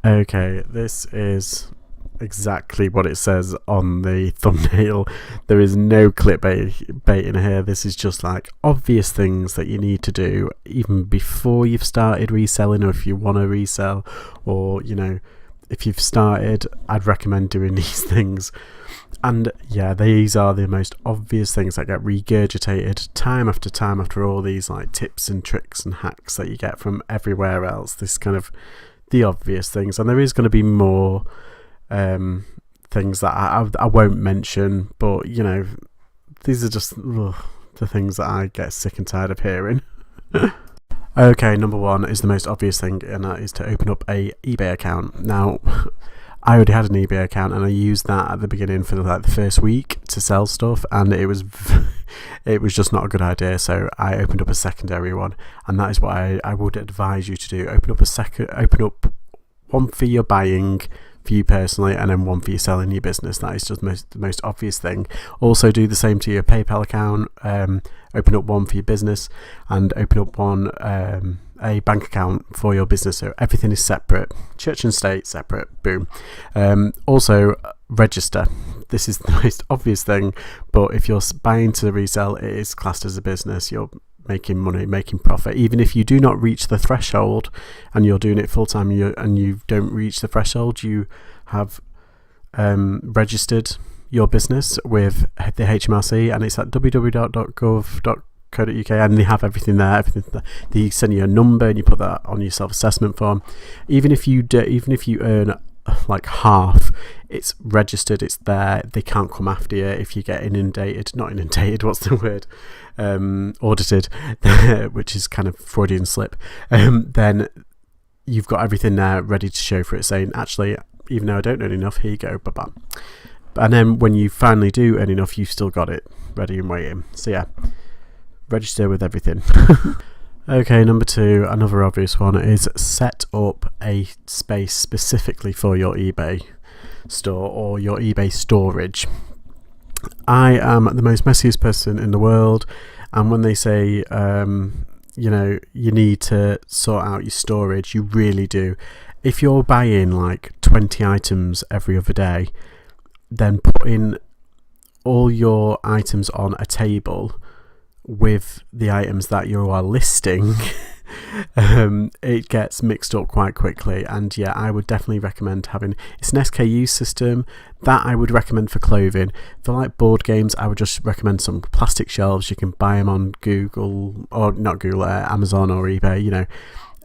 Okay, this is exactly what it says on the thumbnail. There is no clickbait in here. This is just like obvious things that you need to do even before you've started reselling, or if you want to resell, or if you've started, I'd recommend doing these things. And yeah, these are the most obvious things that get regurgitated time after all these like tips and tricks and hacks that you get from everywhere else. This kind of the obvious things, and there is going to be more things that I won't mention, but these are just the things that I get sick and tired of hearing. Okay, number one is the most obvious thing, and that is to open up a eBay account. Now, I already had an eBay account, and I used that at the beginning for the first week to sell stuff, and it was just not a good idea. So I opened up a secondary one, and that is what I would advise you to do. Open up one for your buying, for you personally, and then one for your selling your business. That is just the most obvious thing. Also do the same to your PayPal account. Open up one for your business, and open up one a bank account for your business, so everything is separate. Church and state separate. Boom. Also register. This is the most obvious thing, but if you're buying to resell, it is classed as a business. You're making money, making profit, even if you do not reach the threshold and you're doing it full time, and you don't reach the threshold, you have registered your business with the HMRC, and it's at www.gov.co.uk, and they have everything there. They send you a number, and you put that on your self-assessment form. Even if you earn like half, it's registered, it's there. They can't come after you if you get what's the word, audited, which is kind of Freudian slip. Then you've got everything there ready to show for it, saying, actually, even though I don't earn enough, here you go, bye-bye. And then when you finally do earn enough, you've still got it ready and waiting. So yeah, register with everything. Okay, number two, another obvious one, is set up a space specifically for your eBay store or your eBay storage. I am the most messiest person in the world, and when they say you need to sort out your storage, you really do. If you're buying like 20 items every other day, then putting all your items on a table with the items that you are listing, it gets mixed up quite quickly. And yeah, I would definitely recommend having, it's an SKU system that I would recommend for clothing. For like board games, I would just recommend some plastic shelves. You can buy them on Google, or not Google, Amazon or eBay,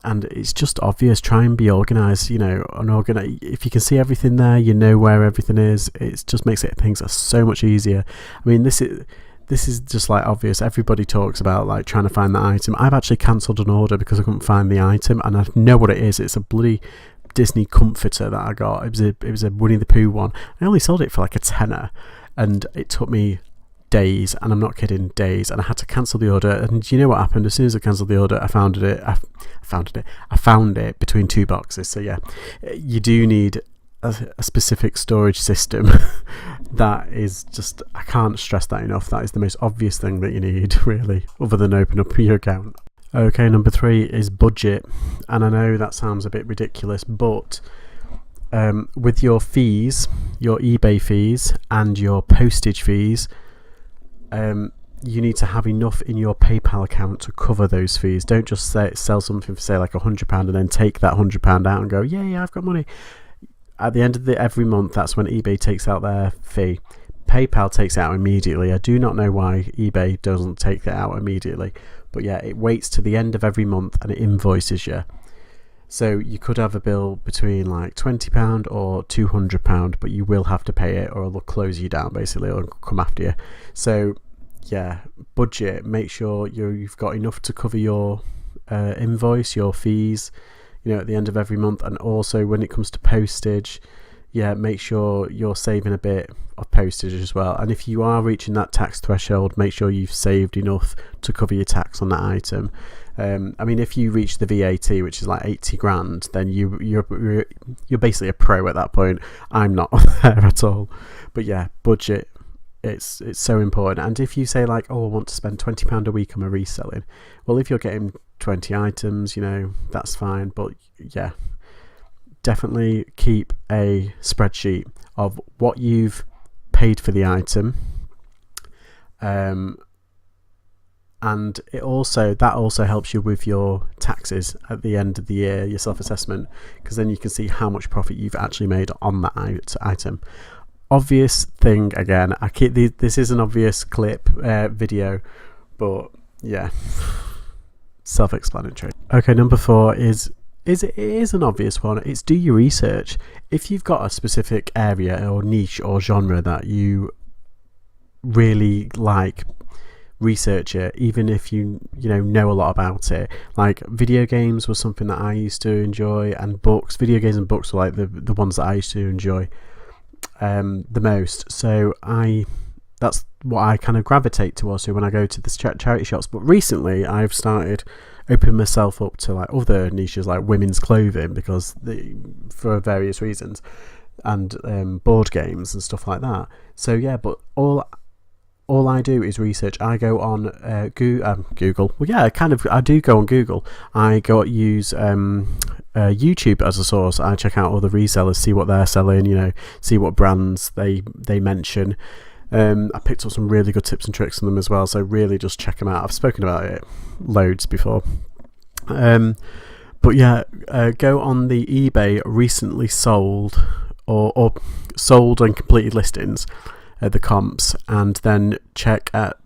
and it's just obvious. Try and be organised, if you can see everything there, where everything is, it just makes things are so much easier. I mean, this is just like obvious. Everybody talks about like trying to find that item. I've actually cancelled an order because I couldn't find the item, and I know what it is. It's a bloody Disney comforter that I got. It was a Winnie the Pooh one. I only sold it for like a tenner, and it took me days, and I'm not kidding, days, and I had to cancel the order. And do you know what happened? As soon as I cancelled the order, I found it between two boxes. So yeah, you do need a specific storage system. That is just, I can't stress that enough. That is the most obvious thing that you need, really, other than open up your account. Okay, number three is budget, and I know that sounds a bit ridiculous, but with your fees, your eBay fees and your postage fees, you need to have enough in your PayPal account to cover those fees. Don't just sell something for, say, like £100 and then take that £100 out and go, yeah, I've got money. At the end of every month, that's when eBay takes out their fee. PayPal takes it out immediately. I do not know why eBay doesn't take that out immediately, but yeah, it waits to the end of every month and it invoices you. So you could have a bill between like £20 or £200, but you will have to pay it, or they'll close you down basically, or come after you. So yeah, budget. Make sure you've got enough to cover your invoice, your fees, at the end of every month. And also when it comes to postage, yeah, make sure you're saving a bit of postage as well. And if you are reaching that tax threshold, make sure you've saved enough to cover your tax on that item. I mean, if you reach the VAT, which is like 80 grand, then you're basically a pro at that point. I'm not there at all. But yeah, budget. It's so important. And if you say like, oh, I want to spend £20 a week on my reselling, well, if you're getting 20 items, that's fine. But yeah, definitely keep a spreadsheet of what you've paid for the item, and that also helps you with your taxes at the end of the year, your self-assessment, because then you can see how much profit you've actually made on that item. Obvious thing again, this is an obvious clip video, but yeah, self-explanatory. Okay, number 4 is an obvious one. It's do your research. If you've got a specific area or niche or genre that you really like, research it, even if you know a lot about it. Like video games was something that I used to enjoy, and video games and books were like the ones that I used to enjoy the most. So that's what I kind of gravitate towards when I go to the charity shops. But recently I've started opening myself up to like other niches, like women's clothing, because for various reasons, and board games and stuff like that. So yeah, but all I do is research. I go on Google. Well, yeah, I do go on Google. I use YouTube as a source. I check out other resellers, see what they're selling, see what brands they mention. I picked up some really good tips and tricks from them as well, so really just check them out. I've spoken about it loads before. But yeah, go on the eBay recently sold or sold and completed listings, the comps, and then check at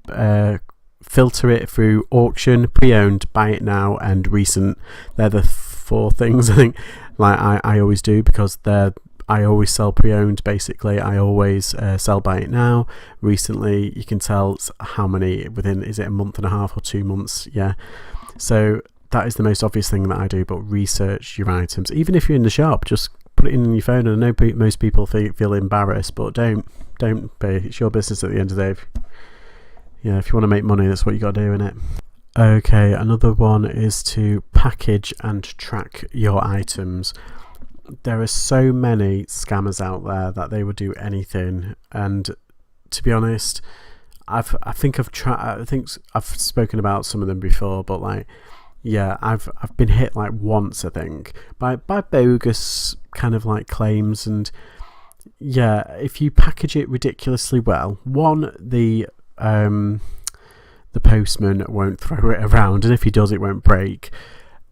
filter it through auction, pre-owned, buy it now, and recent. They're the 4 things I think I always do, because I always sell pre-owned. Basically I always sell buy it now. Recently you can tell how many within, is it a month and a half or 2 months? Yeah, so that is the most obvious thing that I do. But research your items, even if you're in the shop, just put it in your phone. And I know most people feel embarrassed, but don't be. It's your business at the end of the day. If you want to make money, that's what you got to do, innit? Okay, another one is to package and track your items. There are so many scammers out there that they will do anything, and to be honest, I think I've spoken about some of them before, but I've been hit once, I think, by bogus kind of claims. And yeah, if you package it ridiculously well, one, the postman won't throw it around, and if he does, it won't break.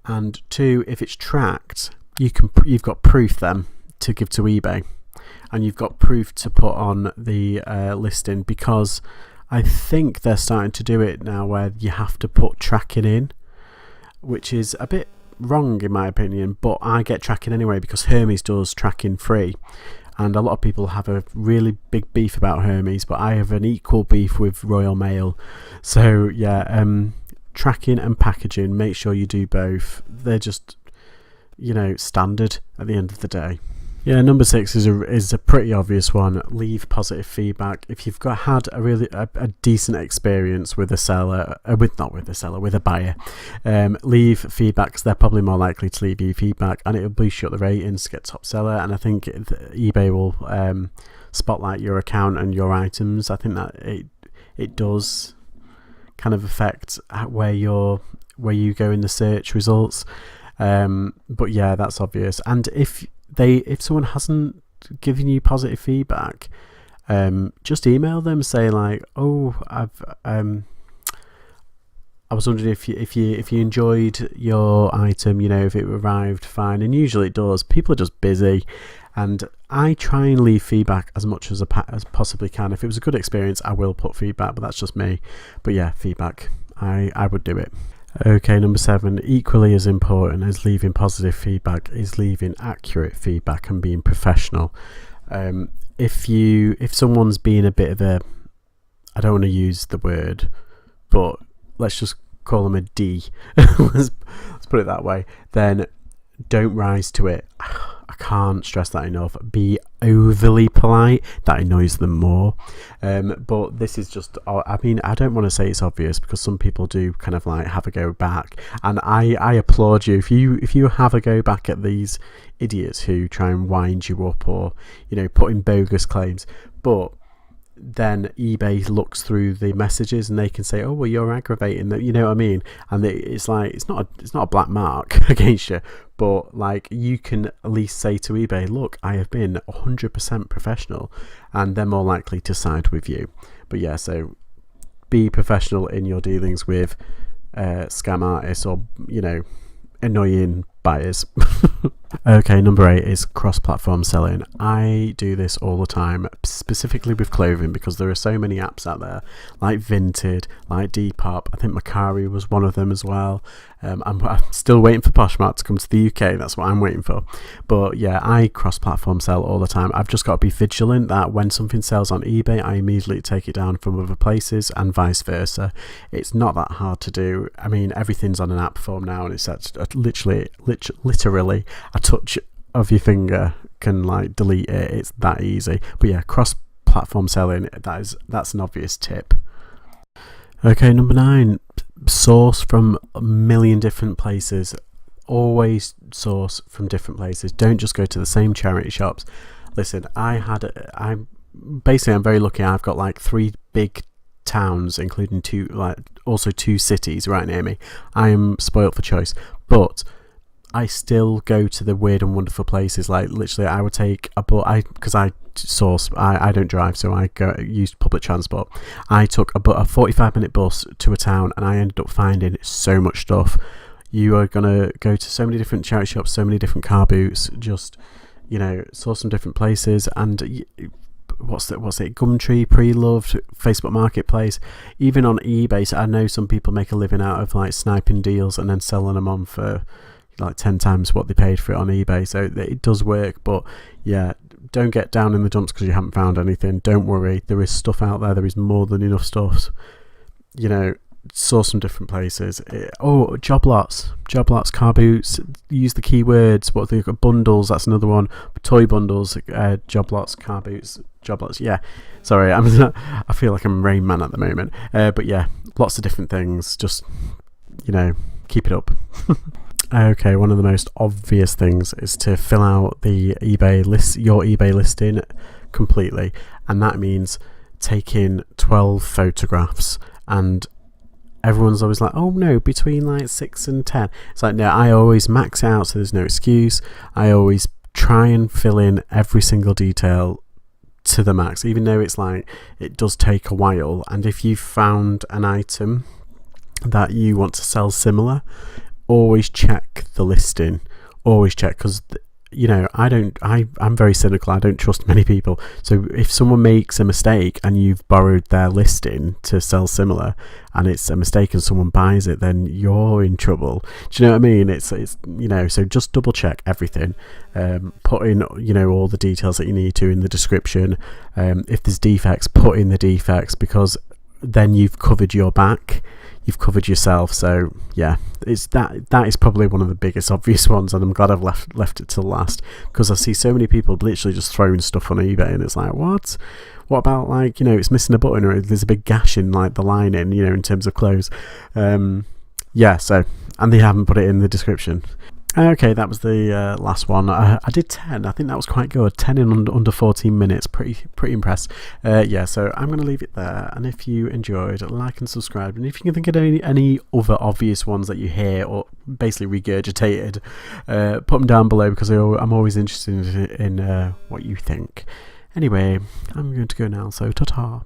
And 2, if it's tracked, you've got proof then to give to eBay, and you've got proof to put on the listing, because I think they're starting to do it now where you have to put tracking in, which is a bit wrong in my opinion, but I get tracking anyway because Hermes does tracking free, and a lot of people have a really big beef about Hermes, but I have an equal beef with Royal Mail. So yeah, tracking and packaging, make sure you do both. They're just standard at the end of the day. Yeah, number 6 is a pretty obvious one. Leave positive feedback. If you've had a decent experience with with a buyer, leave feedback, because they're probably more likely to leave you feedback, and it'll boost you up the ratings to get top seller. And I think eBay will spotlight your account and your items. I think that it does kind of affect where you go in the search results. But yeah, that's obvious. And if someone hasn't given you positive feedback, just email them, say I was wondering if you enjoyed your item, if it arrived fine, and usually it does. People are just busy, and I try and leave feedback as much as possibly can. If it was a good experience, I will put feedback, but that's just me. But yeah, feedback, I would do it. Okay, number 7, equally as important as leaving positive feedback, is leaving accurate feedback and being professional. If someone's being a bit of I don't want to use the word, but let's just call them a D, let's put it that way, then don't rise to it. I can't stress that enough. Be overly polite. That annoys them more. But this is just, I don't want to say it's obvious, because some people do kind of have a go back, and I applaud you if you have a go back at these idiots who try and wind you up or put in bogus claims. But then eBay looks through the messages and they can say, oh well, you're aggravating that, you know what I mean? And it's like it's not a black mark against you, but like you can at least say to eBay, look, I have been 100% professional, and they're more likely to side with you. But yeah, so be professional in your dealings with scam artists or, you know, annoying buyers. Okay, number 8 is cross-platform selling. I do this all the time, specifically with clothing, because there are so many apps out there, like Vinted, like Depop. I think Macari was one of them as well. I'm still waiting for Poshmark to come to the UK. That's what I'm waiting for. But yeah, I cross-platform sell all the time. I've just got to be vigilant that when something sells on eBay, I immediately take it down from other places and vice versa. It's not that hard to do. I mean, everything's on an app form now, and it's literally a touch of your finger can like delete it. It's that easy. But yeah, cross-platform selling, that's an obvious tip. Okay, number 9, source from a million different places. Always source from different places. Don't just go to the same charity shops. Listen, I'm very lucky. I've got like 3 big towns, including 2 cities right near me. I am spoilt for choice, but I still go to the weird and wonderful places. Like literally, I would take a bus. Because I don't drive, so I use public transport. I took a 45-minute bus to a town, and I ended up finding so much stuff. You are gonna go to so many different charity shops, so many different car boots. Just, you know, source from different places. And what's it? Gumtree, Pre-Loved, Facebook Marketplace, even on eBay. So I know some people make a living out of like sniping deals and then selling them on for like 10 times what they paid for it on eBay. So it does work. But yeah, don't get down in the dumps because you haven't found anything. Don't worry, there is stuff out there. There is more than enough stuff. You know, source from different places. Job lots, car boots. Use the keywords. What they've got, bundles. That's another one. Toy bundles. Job lots, car boots, job lots. Yeah, sorry, I feel like I'm Rain Man at the moment. But yeah, lots of different things. Just, you know, keep it up. Okay, one of the most obvious things is to fill out the your eBay listing completely, and that means taking 12 photographs. And everyone's always like, oh no, between like 6 and 10. It's like, no, I always max out, so there's no excuse. I always try and fill in every single detail to the max, even though it's like it does take a while. And if you've found an item that you want to sell similar, always check the listing. Always check, because you know, I'm very cynical. I don't trust many people. So if someone makes a mistake and you've borrowed their listing to sell similar, and it's a mistake and someone buys it, then you're in trouble. Do you know what I mean? It's you know, so just double check everything. Put in, you know, all the details that you need to in the description. If there's defects, put in the defects, because then you've covered your back. You've covered yourself. So yeah, it's that is probably one of the biggest obvious ones, and I'm glad I've left it till last, because I see so many people literally just throwing stuff on eBay, and it's like, what about, like, you know, it's missing a button, or there's a big gash in like the lining, you know, in terms of clothes. Yeah, so, and they haven't put it in the description. Okay, that was the last one. I did 10. I think that was quite good. 10 in under 14 minutes. Pretty impressed. Yeah, so I'm going to leave it there. And if you enjoyed, like and subscribe. And if you can think of any other obvious ones that you hear or basically regurgitated, put them down below, because I'm always interested in what you think. Anyway, I'm going to go now. So ta-ta.